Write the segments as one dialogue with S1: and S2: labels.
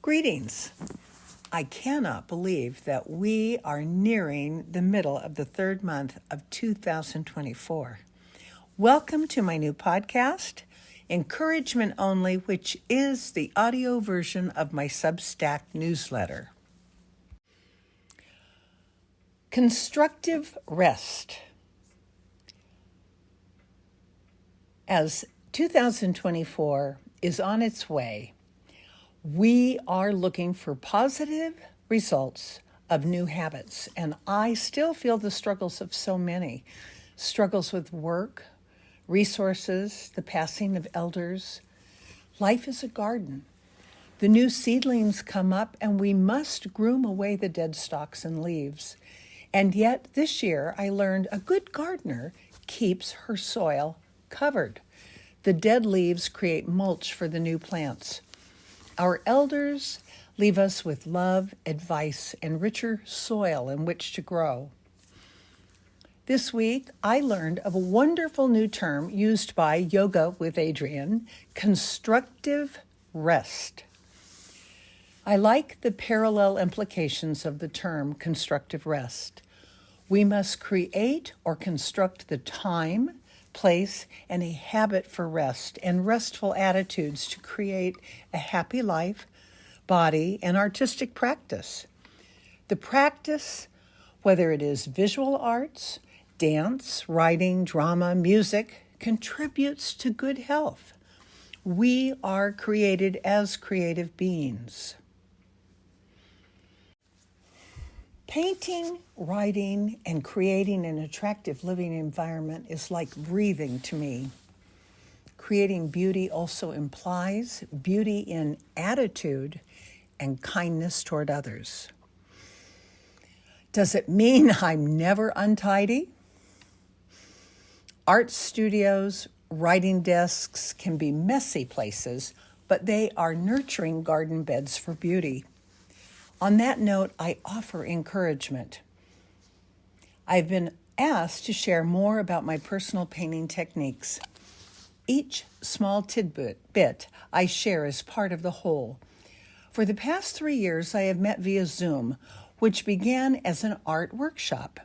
S1: Greetings. I cannot believe that we are nearing the middle of the third month of 2024. Welcome to my new podcast, Encouragement Only, which is the audio version of my Substack newsletter. Constructive rest. As 2024 is on its way, we are looking for positive results of new habits, and I still feel the struggles of so many. Struggles with work, resources, the passing of elders. Life is a garden. The new seedlings come up, and we must groom away the dead stalks and leaves. And yet, this year, I learned a good gardener keeps her soil covered. The dead leaves create mulch for the new plants. Our elders leave us with love, advice, and richer soil in which to grow. This week, I learned of a wonderful new term used by Yoga with Adriene, constructive rest. I like the parallel implications of the term constructive rest. We must create or construct the time, place, and a habit for rest and restful attitudes to create a happy life, body, and artistic practice. The practice, whether it is visual arts, dance, writing, drama, music, contributes to good health. We are created as creative beings. Painting, writing, and creating an attractive living environment is like breathing to me. Creating beauty also implies beauty in attitude and kindness toward others. Does it mean I'm never untidy? Art studios, writing desks can be messy places, but they are nurturing garden beds for beauty. On that note, I offer encouragement. I've been asked to share more about my personal painting techniques. Each small tidbit I share is part of the whole. For the past 3 years, I have met via Zoom, which began as an art workshop.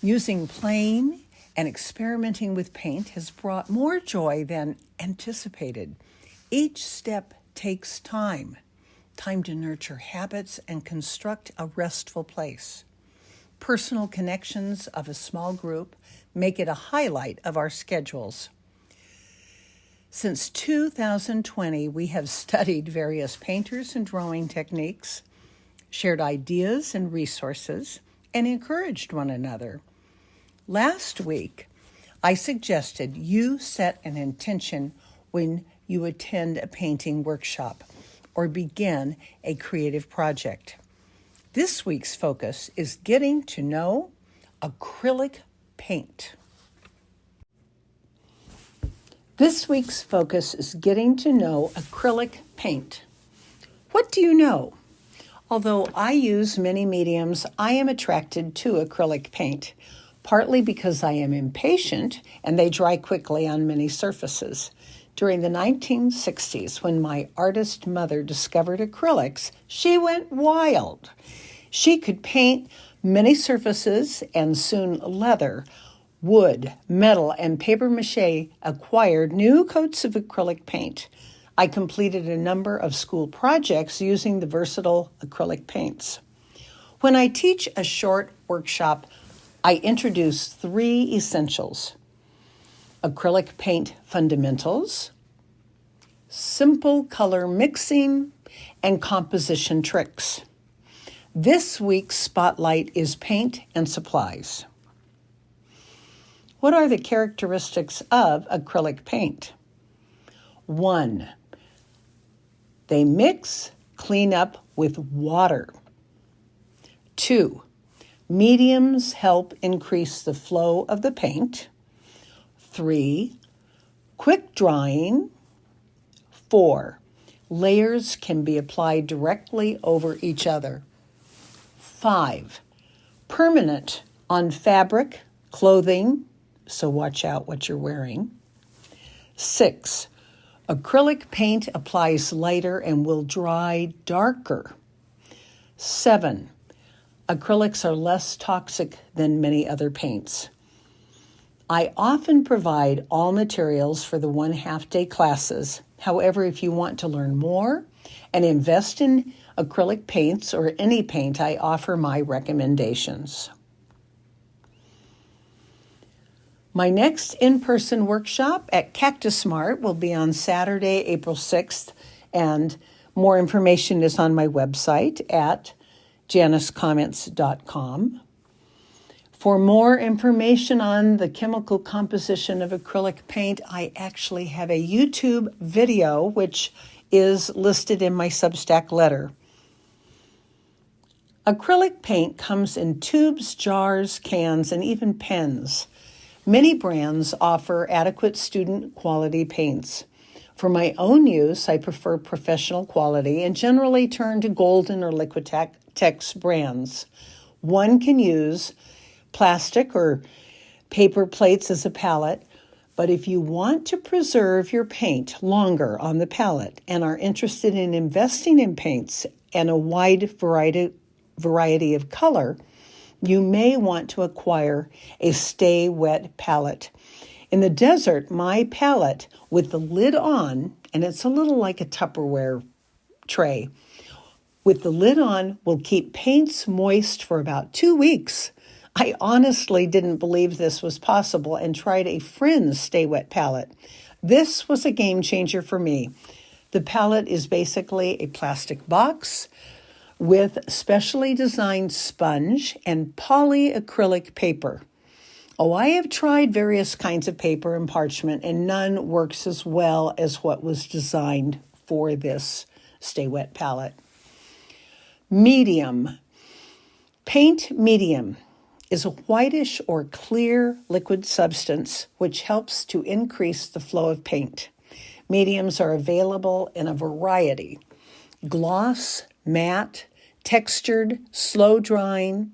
S1: Using playing and experimenting with paint has brought more joy than anticipated. Each step takes time to nurture habits and construct a restful place. Personal connections of a small group make it a highlight of our schedules. Since 2020, we have studied various painters and drawing techniques, shared ideas and resources, and encouraged one another. Last week, I suggested you set an intention when you attend a painting workshop or begin a creative project. This week's focus is getting to know acrylic paint. This week's focus is getting to know acrylic paint. What do you know? Although I use many mediums, I am attracted to acrylic paint, partly because I am impatient and they dry quickly on many surfaces. During the 1960s, when my artist mother discovered acrylics, she went wild. She could paint many surfaces, and soon leather, wood, metal, and papier-mâché acquired new coats of acrylic paint. I completed a number of school projects using the versatile acrylic paints. When I teach a short workshop, I introduce 3 essentials: acrylic paint fundamentals, simple color mixing, and composition tricks. This week's spotlight is paint and supplies. What are the characteristics of acrylic paint? 1, they mix, clean up with water. 2, mediums help increase the flow of the paint. 3, quick drying. 4, layers can be applied directly over each other. 5, permanent on fabric, clothing, so watch out what you're wearing. 6, Acrylic paint applies lighter and will dry darker. 7. Acrylics are less toxic than many other paints. I often provide all materials for the 1/2-day classes. However, if you want to learn more and invest in acrylic paints or any paint, I offer my recommendations. My next in-person workshop at Cactus Smart will be on Saturday, April 6th, and more information is on my website at janiscommentz.com. For more information on the chemical composition of acrylic paint, I actually have a YouTube video which is listed in my Substack letter. Acrylic paint comes in tubes, jars, cans, and even pens. Many brands offer adequate student quality paints. For my own use, I prefer professional quality and generally turn to Golden or Liquitex brands. One can use plastic or paper plates as a palette, but if you want to preserve your paint longer on the palette and are interested in investing in paints and a wide variety of color, you may want to acquire a Stay Wet palette. In the desert, my palette with the lid on, and it's a little like a Tupperware tray, with the lid on will keep paints moist for about 2 weeks. I honestly didn't believe this was possible and tried a friend's Stay Wet palette. This was a game changer for me. The palette is basically a plastic box with specially designed sponge and polyacrylic paper. Oh, I have tried various kinds of paper and parchment, and none works as well as what was designed for this Stay Wet palette. Medium. Paint medium is a whitish or clear liquid substance which helps to increase the flow of paint. Mediums are available in a variety: gloss, matte, textured, slow drying.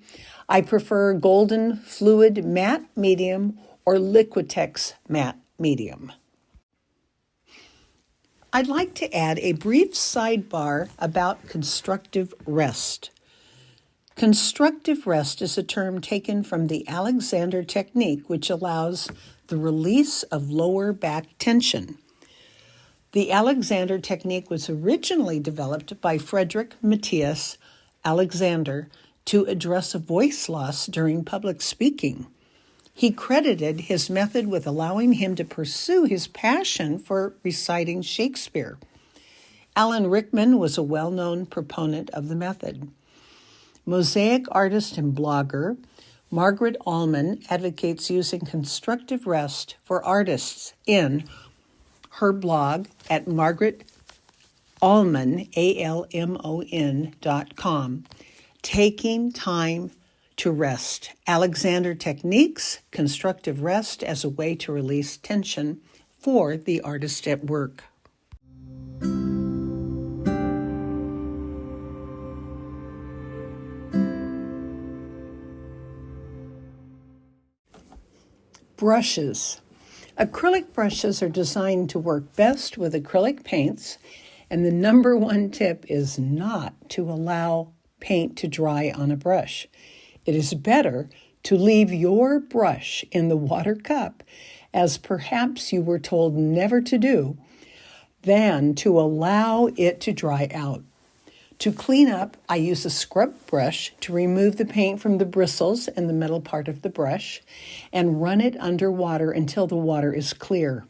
S1: I prefer Golden Fluid Matte Medium or Liquitex Matte Medium. I'd like to add a brief sidebar about constructive rest. Constructive rest is a term taken from the Alexander technique, which allows the release of lower back tension. The Alexander technique was originally developed by Frederick Matthias Alexander to address a voice loss during public speaking. He credited his method with allowing him to pursue his passion for reciting Shakespeare. Alan Rickman was a well-known proponent of the method. Mosaic artist and blogger Margaret Allman advocates using constructive rest for artists in her blog at margaretallman, ALMON.com. Taking time to rest. Alexander Techniques, constructive rest as a way to release tension for the artist at work. Brushes. Acrylic brushes are designed to work best with acrylic paints, and the number one tip is not to allow paint to dry on a brush. It is better to leave your brush in the water cup, as perhaps you were told never to do, than to allow it to dry out. To clean up, I use a scrub brush to remove the paint from the bristles and the metal part of the brush and run it under water until the water is clear.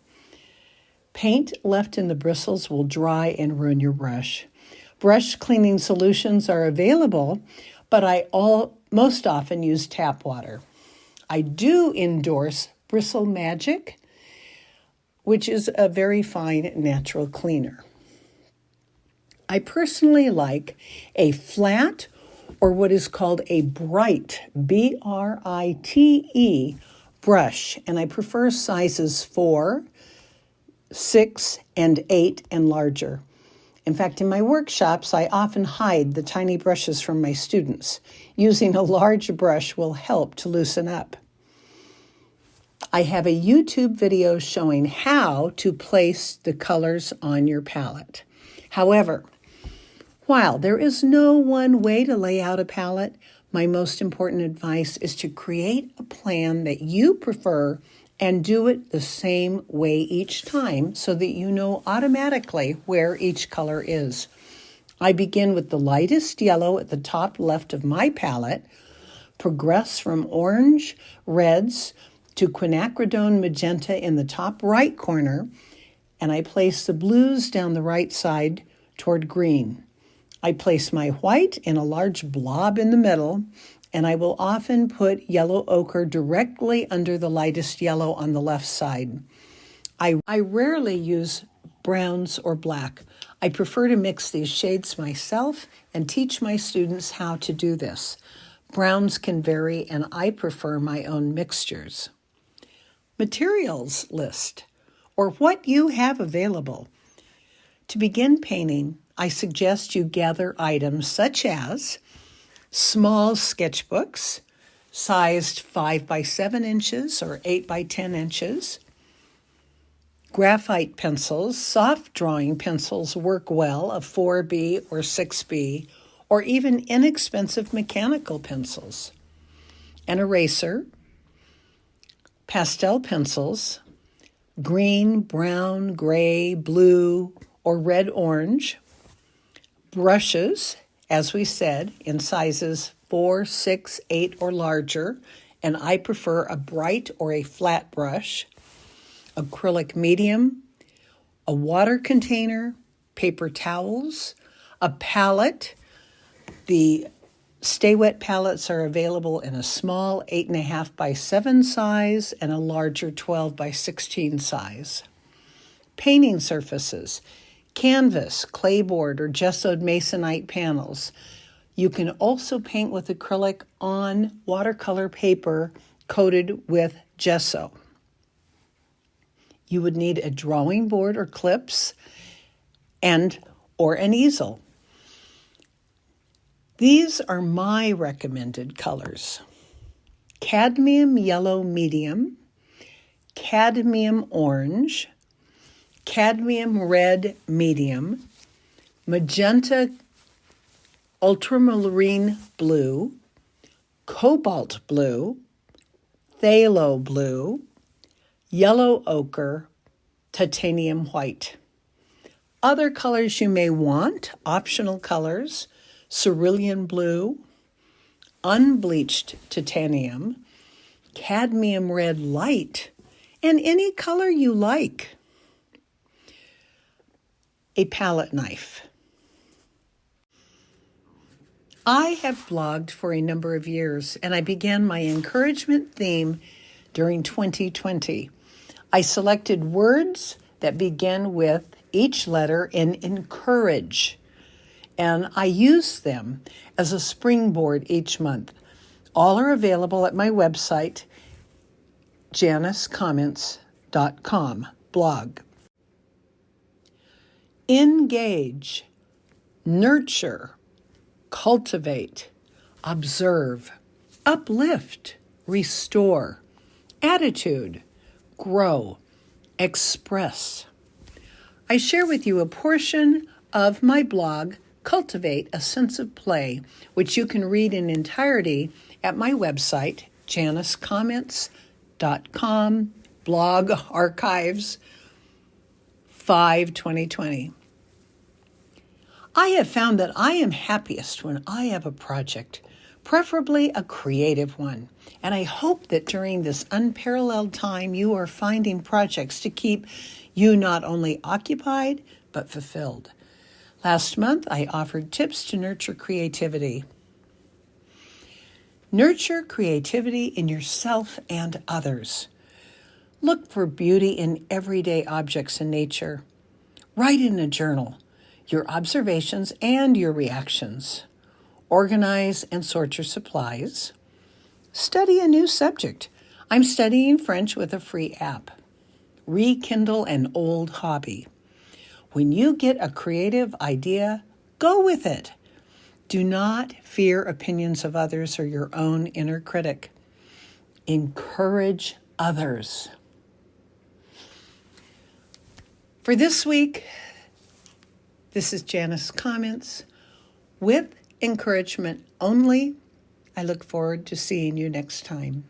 S1: Paint left in the bristles will dry and ruin your brush. Brush cleaning solutions are available, but I most often use tap water. I do endorse Bristle Magic, which is a very fine natural cleaner. I personally like a flat or what is called a bright, B-R-I-T-E brush, and I prefer sizes 4, 6, and 8 and larger. In fact, in my workshops, I often hide the tiny brushes from my students. Using a large brush will help to loosen up. I have a YouTube video showing how to place the colors on your palette. However, while there is no one way to lay out a palette, my most important advice is to create a plan that you prefer and do it the same way each time so that you know automatically where each color is. I begin with the lightest yellow at the top left of my palette, progress from orange, reds, to quinacridone magenta in the top right corner, and I place the blues down the right side toward green. I place my white in a large blob in the middle, and I will often put yellow ochre directly under the lightest yellow on the left side. I rarely use browns or black. I prefer to mix these shades myself and teach my students how to do this. Browns can vary, and I prefer my own mixtures. Materials list, or what you have available. To begin painting, I suggest you gather items such as small sketchbooks, sized 5 by 7 inches or 8 by 10 inches. Graphite pencils, soft drawing pencils work well, a 4B or 6B, or even inexpensive mechanical pencils. An eraser, pastel pencils, green, brown, gray, blue, or red-orange. Brushes, as we said, in sizes 4, 6, 8, or larger, and I prefer a bright or a flat brush. Acrylic medium, a water container, paper towels, a palette. The Stay Wet palettes are available in a small 8.5 by 7 size and a larger 12 by 16 size. Painting surfaces, canvas, clayboard, or gessoed masonite panels. You can also paint with acrylic on watercolor paper coated with gesso. You would need a drawing board or clips or an easel. These are my recommended colors: cadmium yellow medium, cadmium orange, cadmium red medium, magenta ultramarine blue, cobalt blue, phthalo blue, yellow ochre, titanium white. Other colors you may want, optional colors: cerulean blue, unbleached titanium, cadmium red light, and any color you like. A palette knife. I have blogged for a number of years, and I began my encouragement theme during 2020. I selected words that begin with each letter in encourage, and I use them as a springboard each month. All are available at my website, janiscommentz.com blog. Engage, nurture, cultivate, observe, uplift, restore, attitude, grow, express. I share with you a portion of my blog, Cultivate a Sense of Play, which you can read in entirety at my website, janiscommentz.com, blog archives, 5/2020. I have found that I am happiest when I have a project, preferably a creative one, and I hope that during this unparalleled time you are finding projects to keep you not only occupied, but fulfilled. Last month, I offered tips to nurture creativity. Nurture creativity in yourself and others. Look for beauty in everyday objects in nature. Write in a journal your observations and your reactions. Organize and sort your supplies. Study a new subject. I'm studying French with a free app. Rekindle an old hobby. When you get a creative idea, go with it. Do not fear opinions of others or your own inner critic. Encourage others. For this week, this is Janis Commentz with encouragement only. I look forward to seeing you next time.